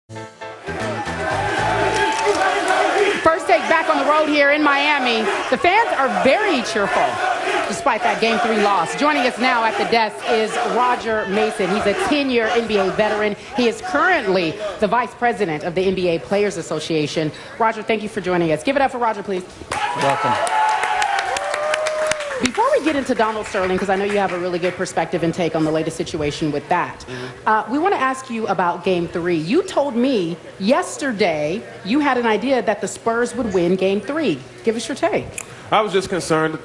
First take back on the road here in Miami. The fans are very cheerful despite that Game 3 loss. Joining us now at the desk is Roger Mason. He's a 10-year NBA veteran. He is currently the vice president of the NBA Players Association. Roger, thank you for joining us. Give it up for Roger, please. You're welcome. Before we get into Donald Sterling, because I know you have a really good perspective and take on the latest situation with that, we want to ask you about Game 3. You told me yesterday you had an idea that the Spurs would win Game 3. Give us your take. I was just concerned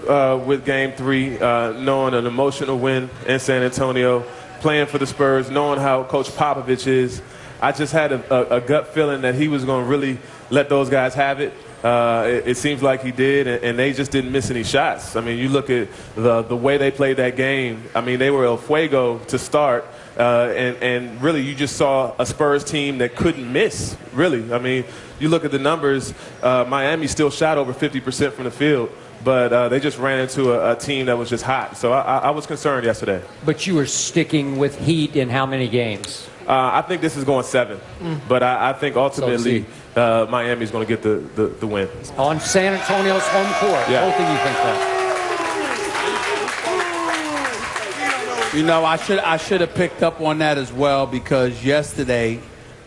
with Game 3, knowing an emotional win in San Antonio, playing for the Spurs, knowing how Coach Popovich is. I just had a gut feeling that he was going to really let those guys have it. It seems like he did, and they just didn't miss any shots. I mean, you look at the way they played that game. I mean, they were el fuego to start, and really you just saw a Spurs team that couldn't miss, really. I mean, you look at the numbers, Miami still shot over 50% from the field, but they just ran into a team that was just hot. So I was concerned yesterday. But you were sticking with Heat in how many games? I think this is going 7, but I think ultimately Miami's going to get the win. On San Antonio's home court. Yeah. Both of you think that. You know, I should have picked up on that as well, because yesterday,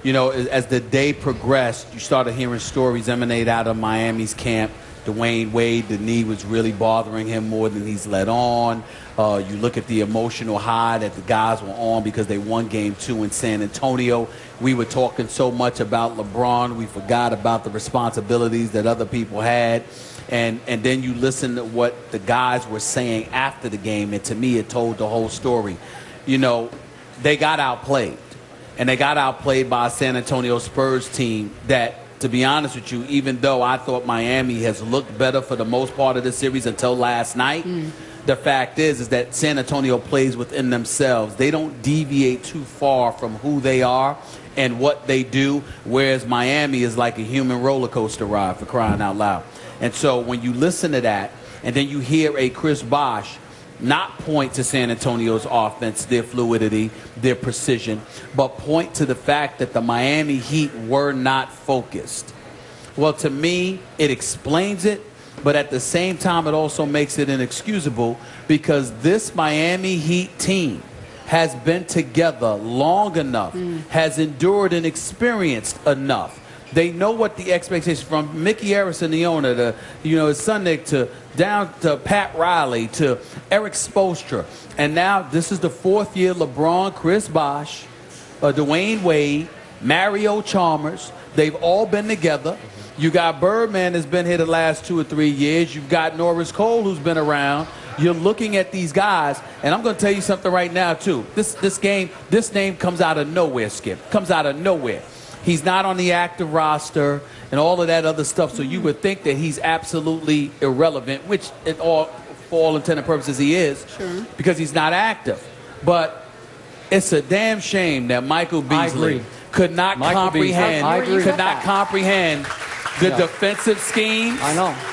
you know, as the day progressed, you started hearing stories emanate out of Miami's camp. Dwayne Wade, the knee was really bothering him more than he's let on. You look at the emotional high that the guys were on because they won Game 2 in San Antonio. We were talking so much about LeBron, we forgot about the responsibilities that other people had. And then you listen to what the guys were saying after the game, and to me it told the whole story. You know, they got outplayed. And they got outplayed by a San Antonio Spurs team that, to be honest with you, even though I thought Miami has looked better for the most part of the series until last night, the fact is that San Antonio plays within themselves. They don't deviate too far from who they are and what they do, whereas Miami is like a human roller coaster ride, for crying out loud. And so when you listen to that, and then you hear a Chris Bosh not point to San Antonio's offense, their fluidity, their precision, but point to the fact that the Miami Heat were not focused. Well, to me, it explains it, but at the same time, it also makes it inexcusable, because this Miami Heat team has been together long enough, has endured and experienced enough. They know what the expectations from Mickey Arison, the owner, to, you know, his son Nick, to down to Pat Riley, to Eric Spoelstra. And now this is the 4th year LeBron, Chris Bosh, Dwayne Wade, Mario Chalmers. They've all been together. You got Birdman that's been here the last 2 or 3 years. You've got Norris Cole who's been around. You're looking at these guys, and I'm going to tell you something right now, too. This name comes out of nowhere, Skip. Comes out of nowhere. He's not on the active roster and all of that other stuff, so you would think that he's absolutely irrelevant, which for all intent and purposes he is, because he's not active. But it's a damn shame that Michael Beasley could not comprehend the defensive schemes,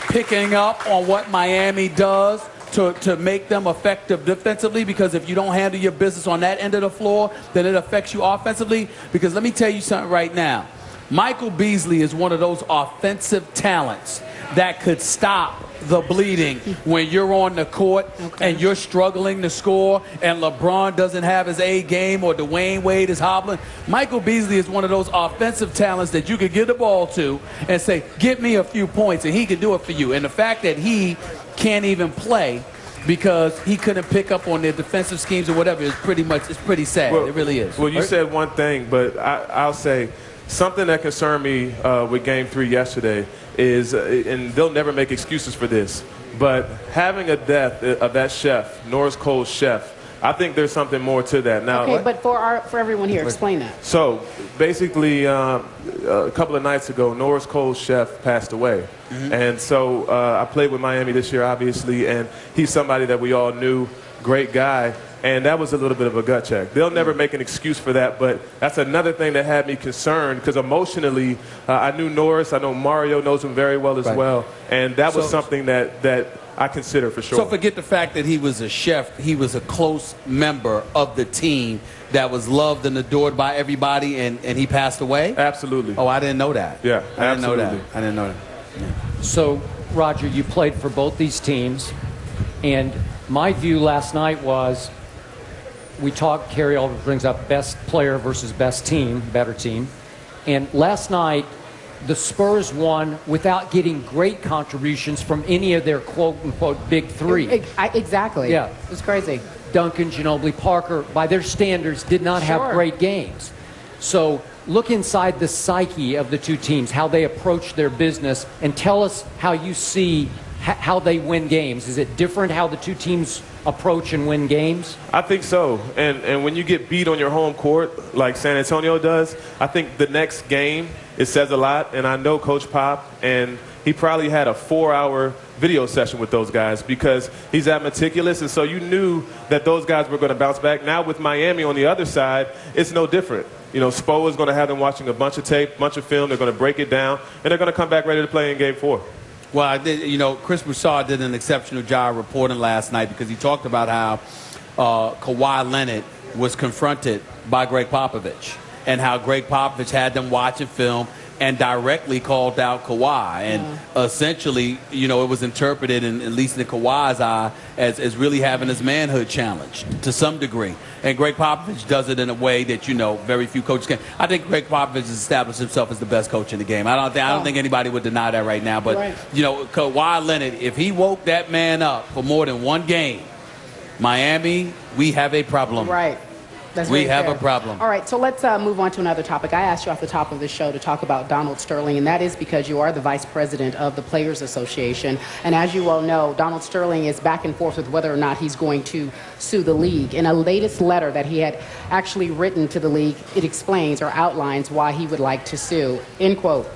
picking up on what Miami does to make them effective defensively, because if you don't handle your business on that end of the floor, then it affects you offensively. Because let me tell you something right now. Michael Beasley is one of those offensive talents that could stop the bleeding when you're on the court and you're struggling to score and LeBron doesn't have his A game or Dwayne Wade is hobbling. Michael Beasley is one of those offensive talents that you could give the ball to and say, give me a few points, and he can do it for you. And the fact that he can't even play because he couldn't pick up on their defensive schemes or whatever is it's pretty sad. Well, it really is. Well, you said one thing, but I'll say something that concerned me with Game 3 yesterday is, and they'll never make excuses for this, but having a death of that chef, Norris Cole's chef, I think there's something more to that. Now, okay, but for everyone here, explain that. So basically, a couple of nights ago, Norris Cole's chef passed away. And so I played with Miami this year, obviously, and he's somebody that we all knew, great guy. And that was a little bit of a gut check. They'll never make an excuse for that, but that's another thing that had me concerned because emotionally, I knew Norris, I know Mario knows him very well as well, and that was something that I consider for sure. So forget the fact that he was a chef. He was a close member of the team that was loved and adored by everybody, and he passed away? Absolutely. Oh, I didn't know that. Yeah, I didn't know absolutely. that. I didn't know that. Yeah. So, Roger, you played for both these teams, and my view last night was we talked, Carrie always brings up best player versus best team, better team. And last night, the Spurs won without getting great contributions from any of their quote-unquote big three. Exactly. Yeah. It was crazy. Duncan, Ginobili, Parker, by their standards, did not have great games. So look inside the psyche of the two teams, how they approach their business, and tell us how you see how they win games. Is it different how the two teams approach and win games? I think so. And when you get beat on your home court like San Antonio does, I think the next game, it says a lot. And I know Coach Pop, and he probably had a 4-hour video session with those guys because he's that meticulous. And so you knew that those guys were going to bounce back. Now with Miami on the other side, it's no different. You know, Spo is going to have them watching a bunch of tape, bunch of film. They're going to break it down, and they're going to come back ready to play in Game 4. Well, Chris Broussard did an exceptional job reporting last night because he talked about how Kawhi Leonard was confronted by Greg Popovich and how Greg Popovich had them watching film and directly called out Kawhi. And essentially, it was interpreted, at least in Kawhi's eye, as really having his manhood challenged to some degree. And Greg Popovich does it in a way that, very few coaches can. I think Greg Popovich has established himself as the best coach in the game. I don't think anybody would deny that right now. But, Kawhi Leonard, if he woke that man up for more than one game, Miami, we have a problem. Right. That's we have fair. a problem. All right, so let's move on to another topic. I asked you off the top of the show to talk about Donald Sterling, and that is because you are the vice president of the Players Association. And as you well know, Donald Sterling is back and forth with whether or not he's going to sue the league. In a latest letter that he had actually written to the league, it explains or outlines why he would like to sue. End quote.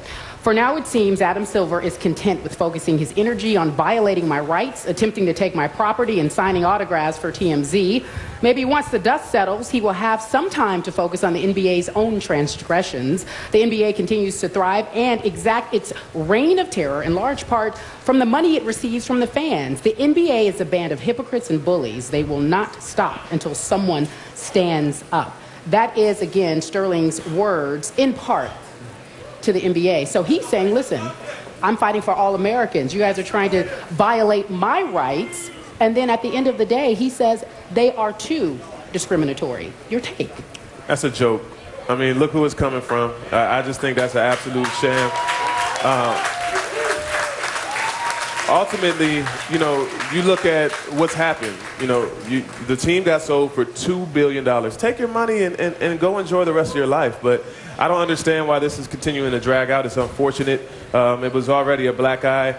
For now, it seems Adam Silver is content with focusing his energy on violating my rights, attempting to take my property, and signing autographs for TMZ. Maybe once the dust settles, he will have some time to focus on the NBA's own transgressions. The NBA continues to thrive and exact its reign of terror in large part from the money it receives from the fans. The NBA is a band of hypocrites and bullies. They will not stop until someone stands up. That is, again, Sterling's words in part to the NBA. So he's saying, listen, I'm fighting for all Americans. You guys are trying to violate my rights. And then at the end of the day, he says they are too discriminatory. Your take? That's a joke. I mean, look who it's coming from. I just think that's an absolute sham. Ultimately, you look at what's happened. The team got sold for $2 billion. Take your money and go enjoy the rest of your life. But I don't understand why this is continuing to drag out. It's unfortunate. It was already a black eye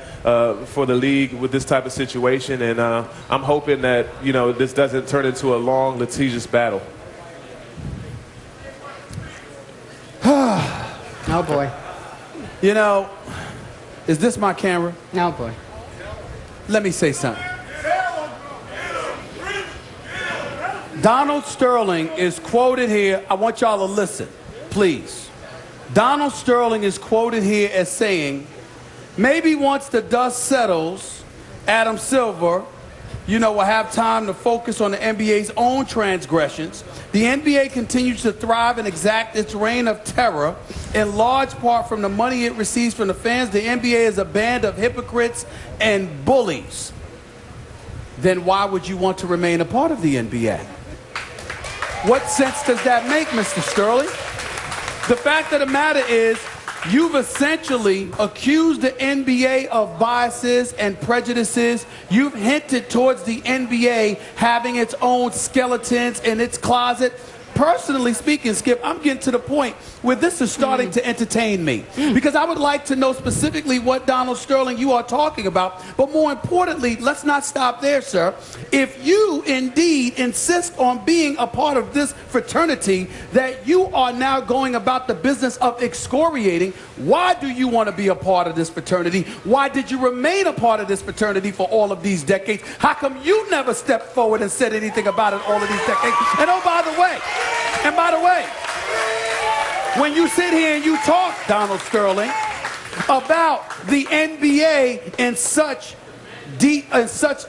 for the league with this type of situation. And I'm hoping that, this doesn't turn into a long, litigious battle. Oh, boy. Is this my camera? Oh, boy. Let me say something. Donald Sterling is quoted here. I want y'all to listen, please. Donald Sterling is quoted here as saying, maybe once the dust settles, Adam Silver, will have time to focus on the NBA's own transgressions. The NBA continues to thrive and exact its reign of terror, in large part from the money it receives from the fans. The NBA is a band of hypocrites and bullies. Then why would you want to remain a part of the NBA? What sense does that make, Mr. Sterling? The fact of the matter is, you've essentially accused the NBA of biases and prejudices. You've hinted towards the NBA having its own skeletons in its closet. personally speaking, Skip, I'm getting to the point where this is starting to entertain me. Because I would like to know specifically what Donald Sterling you are talking about. But more importantly, let's not stop there, sir. If you indeed insist on being a part of this fraternity, that you are now going about the business of excoriating, why do you want to be a part of this fraternity? Why did you remain a part of this fraternity for all of these decades? How come you never stepped forward and said anything about it all of these decades? And oh, by the way, when you sit here and you talk, Donald Sterling, about the NBA in such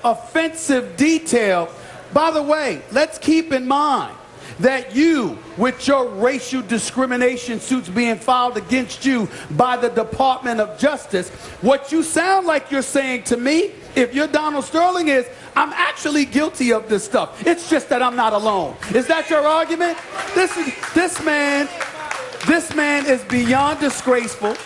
offensive detail, by the way, let's keep in mind that you, with your racial discrimination suits being filed against you by the Department of Justice, what you sound like you're saying to me, if you're Donald Sterling, is, I'm actually guilty of this stuff. It's just that I'm not alone. Is that your argument? This man is beyond disgraceful.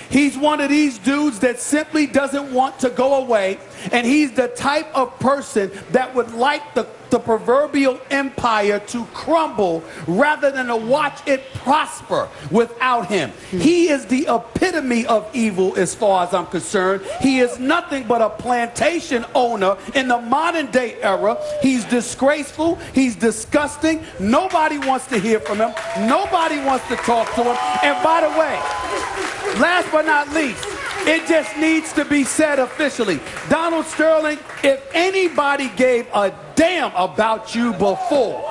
He's one of these dudes that simply doesn't want to go away, and he's the type of person that would like the proverbial empire to crumble rather than to watch it prosper without him. He is the epitome of evil as far as I'm concerned. He is nothing but a plantation owner in the modern day era. He's disgraceful. He's disgusting. Nobody wants to hear from him. Nobody wants to talk to him. And by the way, last but not least, it just needs to be said officially. Donald Sterling, if anybody gave a damn about you before,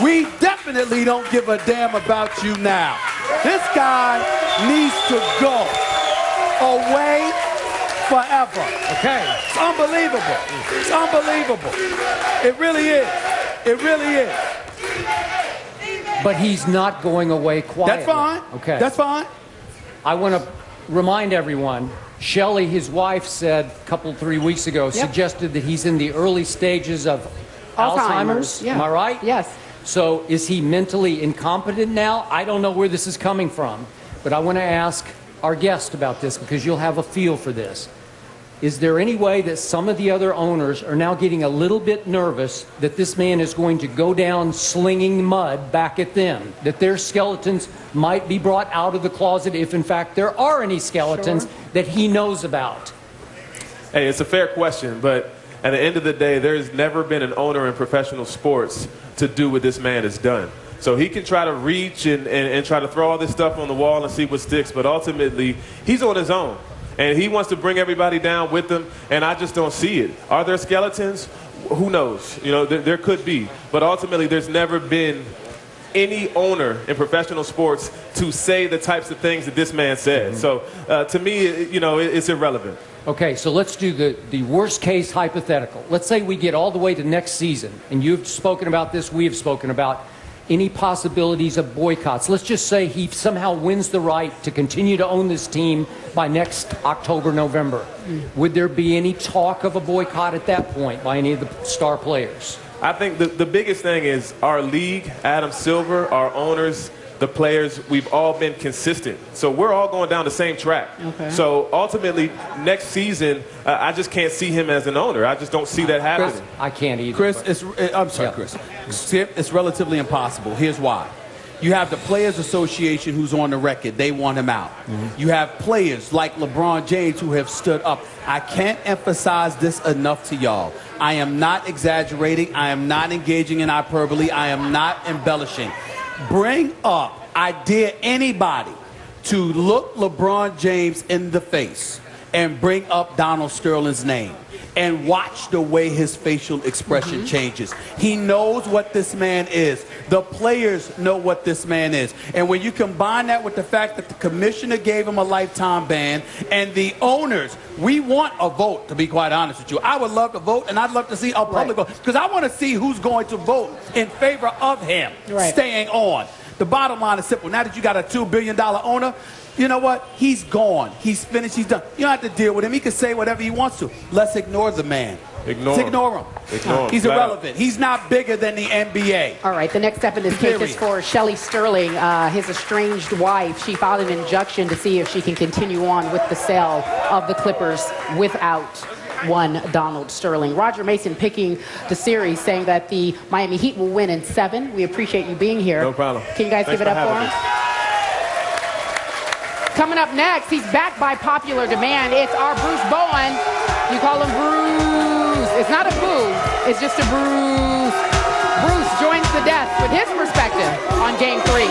we definitely don't give a damn about you now. This guy needs to go away forever. Okay. It's unbelievable. It's unbelievable. It really is. It really is. But he's not going away quietly. That's fine. Okay. That's fine. I want to remind everyone, Shelley, his wife, said a 3 weeks ago, suggested that he's in the early stages of Alzheimer's. Yeah. Am I right? Yes. So is he mentally incompetent now? I don't know where this is coming from, but I want to ask our guest about this because you'll have a feel for this. Is there any way that some of the other owners are now getting a little bit nervous that this man is going to go down slinging mud back at them, that their skeletons might be brought out of the closet if in fact there are any skeletons that he knows about? Hey, it's a fair question, but at the end of the day, there's never been an owner in professional sports to do what this man has done. So he can try to reach and try to throw all this stuff on the wall and see what sticks, but ultimately, he's on his own. And he wants to bring everybody down with him, and I just don't see it. Are there skeletons? Who knows? You know, there could be. But ultimately, there's never been any owner in professional sports to say the types of things that this man said. So to me, you know, it's irrelevant. Okay, so let's do the worst case hypothetical. Let's say we get all the way to next season, and you've spoken about this, we have spoken about any possibilities of boycotts. Let's just say he somehow wins the right to continue to own this team by next October, November. Would there be any talk of a boycott at that point by any of the star players? I think the biggest thing is our league, Adam Silver, our owners, the players, we've all been consistent. So we're all going down the same track. Okay. So ultimately, next season, I just can't see him as an owner. I just don't see that happening. Chris, I can't either. Chris, I'm sorry, Chris. Skip, it's relatively impossible. Here's why. You have the Players Association who's on the record. They want him out. You have players like LeBron James who have stood up. I can't emphasize this enough to y'all. I am not exaggerating. I am not engaging in hyperbole. I am not embellishing. Bring up, I dare anybody to look LeBron James in the face and bring up Donald Sterling's name and watch the way his facial expression changes. He knows what this man is. The players know what this man is. And when you combine that with the fact that the commissioner gave him a lifetime ban and the owners, we want a vote, to be quite honest with you. I would love to vote, and I'd love to see a public vote, because I want to see who's going to vote in favor of him staying on. The bottom line is simple. Now that you got a $2 billion owner, you know what? He's gone. He's finished. He's done. You don't have to deal with him. He can say whatever he wants to. Let's ignore the man. Ignore him. He's irrelevant. He's not bigger than the NBA. All right, the next step in this case is for Shelley Sterling, his estranged wife. She filed an injunction to see if she can continue on with the sale of the Clippers without one Donald Sterling. Roger Mason picking the series, saying that the Miami Heat will win in 7. We appreciate you being here. No problem. Can you guys Thanks give it up for having him? me. Coming up next, he's back by popular demand. It's our Bruce Bowen. You call him Bruce. It's not a boo. It's just a Bruce. Bruce joins the desk with his perspective on Game 3.